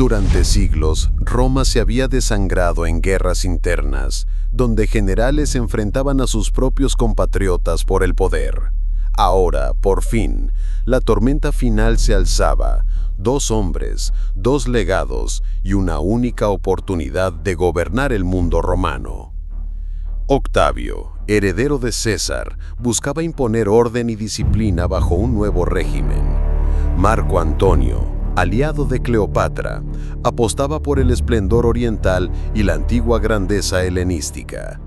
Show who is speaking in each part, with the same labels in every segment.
Speaker 1: Durante siglos, Roma se había desangrado en guerras internas, donde generales enfrentaban a sus propios compatriotas por el poder. Ahora, por fin, la tormenta final se alzaba: 2 hombres, 2 legados y una única oportunidad de gobernar el mundo romano. Octavio, heredero de César, buscaba imponer orden y disciplina bajo un nuevo régimen. Marco Antonio, aliado de Cleopatra, apostaba por el esplendor oriental y la antigua grandeza helenística.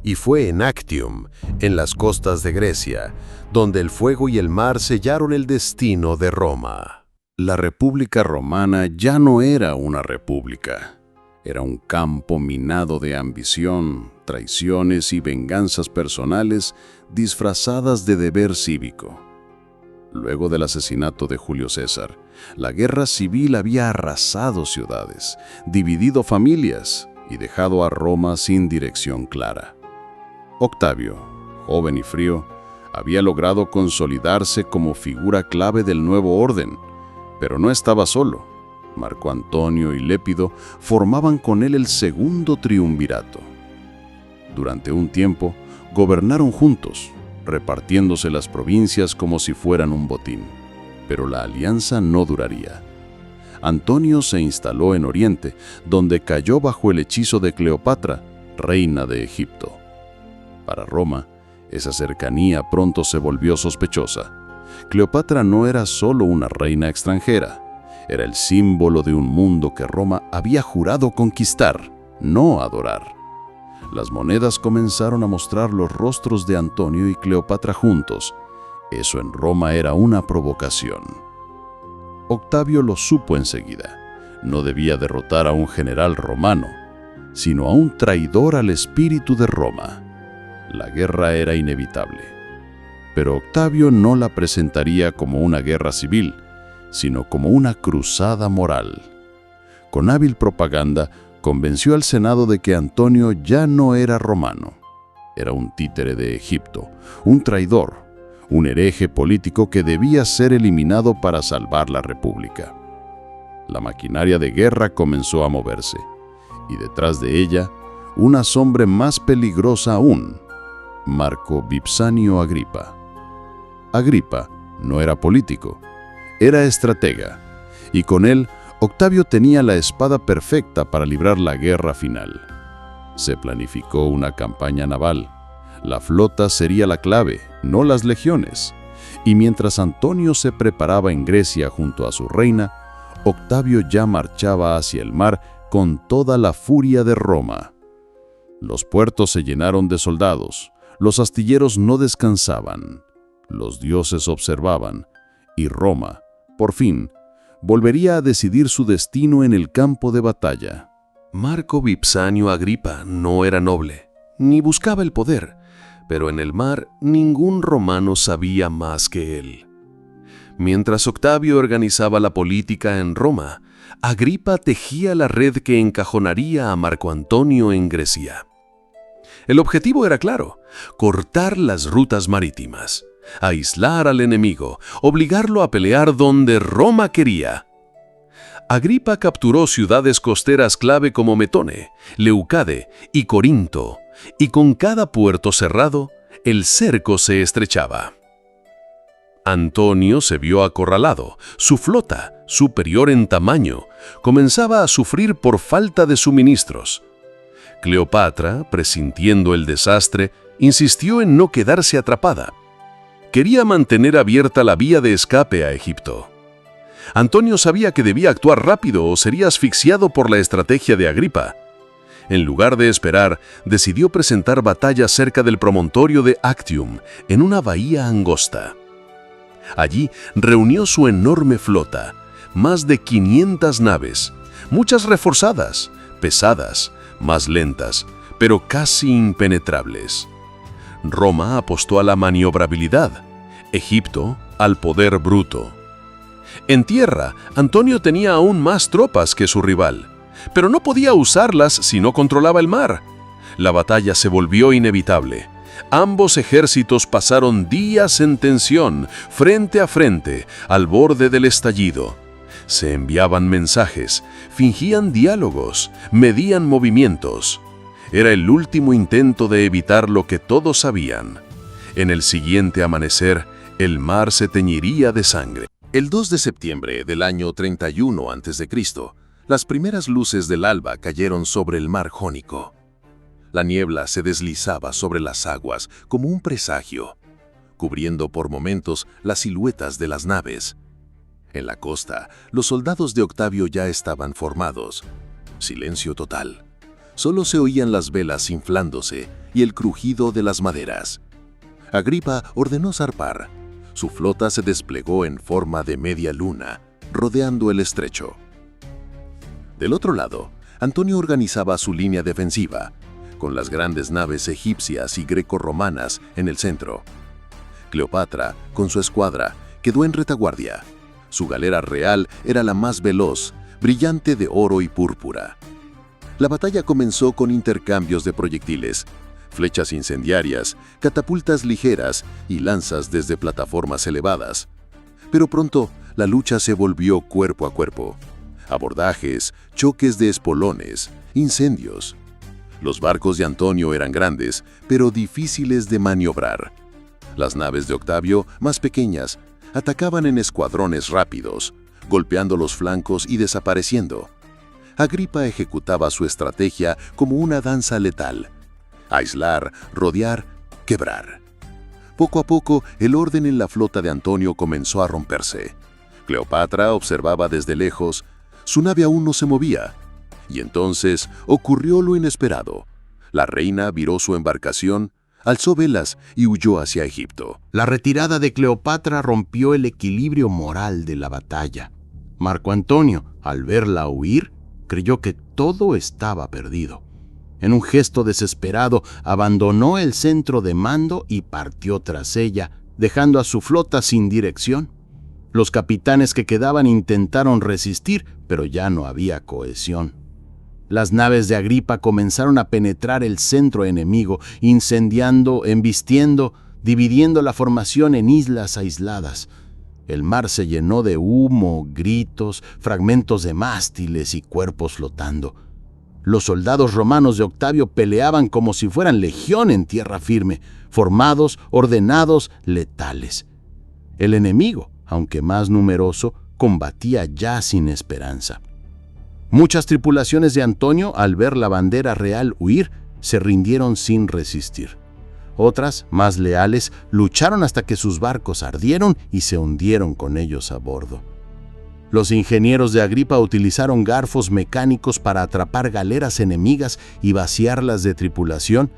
Speaker 1: Y fue en Actium, en las costas de Grecia, donde el fuego y el mar sellaron el destino de Roma.
Speaker 2: La República Romana ya no era una república. Era un campo minado de ambición, traiciones y venganzas personales disfrazadas de deber cívico. Luego del asesinato de Julio César, la guerra civil había arrasado ciudades, dividido familias y dejado a Roma sin dirección clara. Octavio, joven y frío, había logrado consolidarse como figura clave del nuevo orden, pero no estaba solo. Marco Antonio y Lépido formaban con él el segundo triunvirato. Durante un tiempo, gobernaron juntos, repartiéndose las provincias como si fueran un botín. Pero la alianza no duraría. Antonio se instaló en Oriente, donde cayó bajo el hechizo de Cleopatra, reina de Egipto. Para Roma, esa cercanía pronto se volvió sospechosa. Cleopatra no era solo una reina extranjera, era el símbolo de un mundo que Roma había jurado conquistar, no adorar. Las monedas comenzaron a mostrar los rostros de Antonio y Cleopatra juntos. Eso en Roma era una provocación. Octavio lo supo enseguida. No debía derrotar a un general romano, sino a un traidor al espíritu de Roma. La guerra era inevitable. Pero Octavio no la presentaría como una guerra civil, sino como una cruzada moral. Con hábil propaganda, convenció al Senado de que Antonio ya no era romano. Era un títere de Egipto, un traidor, un hereje político que debía ser eliminado para salvar la República. La maquinaria de guerra comenzó a moverse, y detrás de ella, una sombra más peligrosa aún: Marco Vipsanio Agripa. Agripa no era político, era estratega, y con él Octavio tenía la espada perfecta para librar la guerra final. Se planificó una campaña naval. La flota sería la clave, no las legiones. Y mientras Antonio se preparaba en Grecia junto a su reina, Octavio ya marchaba hacia el mar con toda la furia de Roma. Los puertos se llenaron de soldados, los astilleros no descansaban, los dioses observaban, y Roma, por fin, volvería a decidir su destino en el campo de batalla.
Speaker 1: Marco Vipsanio Agripa no era noble, ni buscaba el poder, pero en el mar ningún romano sabía más que él. Mientras Octavio organizaba la política en Roma, Agripa tejía la red que encajonaría a Marco Antonio en Grecia. El objetivo era claro: cortar las rutas marítimas, aislar al enemigo, obligarlo a pelear donde Roma quería. Agripa capturó ciudades costeras clave como Metone, Leucade y Corinto, y con cada puerto cerrado, el cerco se estrechaba. Antonio se vio acorralado. Su flota, superior en tamaño, comenzaba a sufrir por falta de suministros. Cleopatra, presintiendo el desastre, insistió en no quedarse atrapada. Quería mantener abierta la vía de escape a Egipto. Antonio sabía que debía actuar rápido o sería asfixiado por la estrategia de Agripa. En lugar de esperar, decidió presentar batalla cerca del promontorio de Actium, en una bahía angosta. Allí reunió su enorme flota, más de 500 naves, muchas reforzadas, pesadas, más lentas, pero casi impenetrables. Roma apostó a la maniobrabilidad, Egipto al poder bruto. En tierra, Antonio tenía aún más tropas que su rival, pero no podía usarlas si no controlaba el mar. La batalla se volvió inevitable. Ambos ejércitos pasaron días en tensión, frente a frente, al borde del estallido. Se enviaban mensajes, fingían diálogos, medían movimientos. Era el último intento de evitar lo que todos sabían. En el siguiente amanecer, el mar se teñiría de sangre. El 2 de septiembre del año 31 a.C., las primeras luces del alba cayeron sobre el mar Jónico. La niebla se deslizaba sobre las aguas como un presagio, cubriendo por momentos las siluetas de las naves. En la costa, los soldados de Octavio ya estaban formados. Silencio total. Solo se oían las velas inflándose y el crujido de las maderas. Agripa ordenó zarpar. Su flota se desplegó en forma de media luna, rodeando el estrecho. Del otro lado, Antonio organizaba su línea defensiva, con las grandes naves egipcias y grecorromanas en el centro. Cleopatra, con su escuadra, quedó en retaguardia. Su galera real era la más veloz, brillante de oro y púrpura. La batalla comenzó con intercambios de proyectiles, flechas incendiarias, catapultas ligeras y lanzas desde plataformas elevadas. Pero pronto la lucha se volvió cuerpo a cuerpo. Abordajes, choques de espolones, incendios. Los barcos de Antonio eran grandes, pero difíciles de maniobrar. Las naves de Octavio, más pequeñas, atacaban en escuadrones rápidos, golpeando los flancos y desapareciendo. Agripa ejecutaba su estrategia como una danza letal: aislar, rodear, quebrar. Poco a poco, el orden en la flota de Antonio comenzó a romperse. Cleopatra observaba desde lejos. Su nave aún no se movía. Y entonces ocurrió lo inesperado. La reina viró su embarcación, alzó velas y huyó hacia Egipto.
Speaker 3: La retirada de Cleopatra rompió el equilibrio moral de la batalla. Marco Antonio, al verla huir, creyó que todo estaba perdido. En un gesto desesperado, abandonó el centro de mando y partió tras ella, dejando a su flota sin dirección. Los capitanes que quedaban intentaron resistir, pero ya no había cohesión. Las naves de Agripa comenzaron a penetrar el centro enemigo, incendiando, embistiendo, dividiendo la formación en islas aisladas. El mar se llenó de humo, gritos, fragmentos de mástiles y cuerpos flotando. Los soldados romanos de Octavio peleaban como si fueran legión en tierra firme, formados, ordenados, letales. El enemigo, aunque más numeroso, combatía ya sin esperanza. Muchas tripulaciones de Antonio, al ver la bandera real huir, se rindieron sin resistir. Otras, más leales, lucharon hasta que sus barcos ardieron y se hundieron con ellos a bordo. Los ingenieros de Agripa utilizaron garfos mecánicos para atrapar galeras enemigas y vaciarlas de tripulación.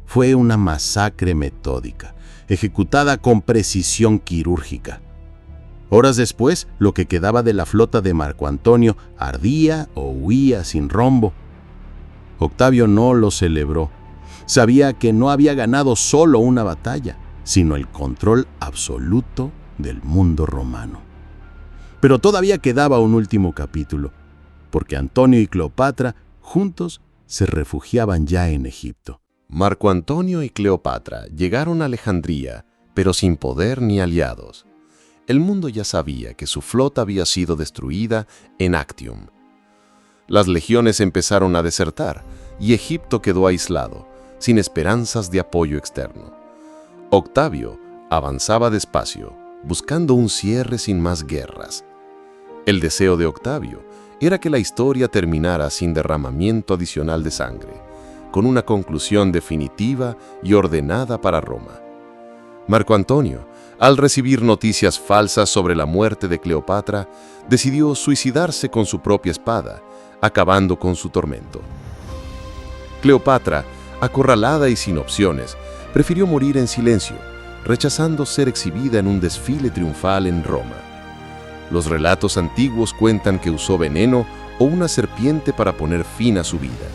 Speaker 3: Fue una masacre metódica, ejecutada con precisión quirúrgica. Horas después, lo que quedaba de la flota de Marco Antonio ardía o huía sin rumbo. Octavio no lo celebró. Sabía que no había ganado solo una batalla, sino el control absoluto del mundo romano. Pero todavía quedaba un último capítulo, porque Antonio y Cleopatra juntos se refugiaban ya en Egipto.
Speaker 4: Marco Antonio y Cleopatra llegaron a Alejandría, pero sin poder ni aliados. El mundo ya sabía que su flota había sido destruida en Actium. Las legiones empezaron a desertar y Egipto quedó aislado, sin esperanzas de apoyo externo. Octavio avanzaba despacio, buscando un cierre sin más guerras. El deseo de Octavio era que la historia terminara sin derramamiento adicional de sangre, con una conclusión definitiva y ordenada para Roma. Marco Antonio, al recibir noticias falsas sobre la muerte de Cleopatra, decidió suicidarse con su propia espada, acabando con su tormento. Cleopatra, acorralada y sin opciones, prefirió morir en silencio, rechazando ser exhibida en un desfile triunfal en Roma. Los relatos antiguos cuentan que usó veneno o una serpiente para poner fin a su vida,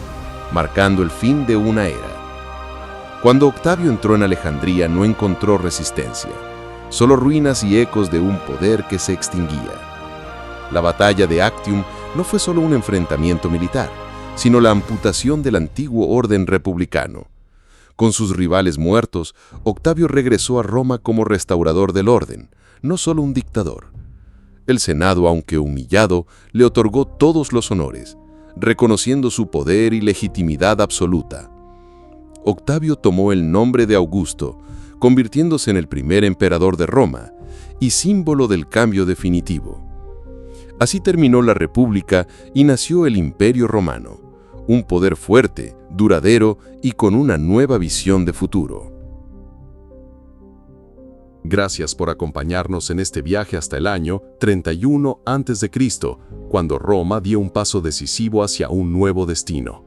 Speaker 4: marcando el fin de una era. Cuando Octavio entró en Alejandría no encontró resistencia, solo ruinas y ecos de un poder que se extinguía. La batalla de Actium no fue solo un enfrentamiento militar, sino la amputación del antiguo orden republicano. Con sus rivales muertos, Octavio regresó a Roma como restaurador del orden, no solo un dictador.
Speaker 1: El Senado, aunque humillado, le otorgó todos los honores, reconociendo su poder y legitimidad absoluta. Octavio tomó el nombre de Augusto, convirtiéndose en el primer emperador de Roma y símbolo del cambio definitivo. Así terminó la República y nació el Imperio Romano, un poder fuerte, duradero y con una nueva visión de futuro.
Speaker 2: Gracias por acompañarnos en este viaje hasta el año 31 a.C., cuando Roma dio un paso decisivo hacia un nuevo destino.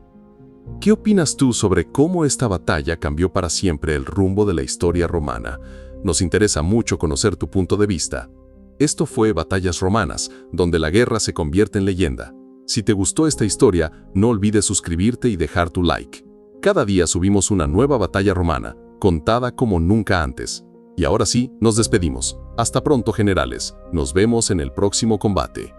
Speaker 2: ¿Qué opinas tú sobre cómo esta batalla cambió para siempre el rumbo de la historia romana? Nos interesa mucho conocer tu punto de vista. Esto fue Batallas Romanas, donde la guerra se convierte en leyenda. Si te gustó esta historia, no olvides suscribirte y dejar tu like. Cada día subimos una nueva batalla romana, contada como nunca antes. Y ahora sí, nos despedimos. Hasta pronto, generales. Nos vemos en el próximo combate.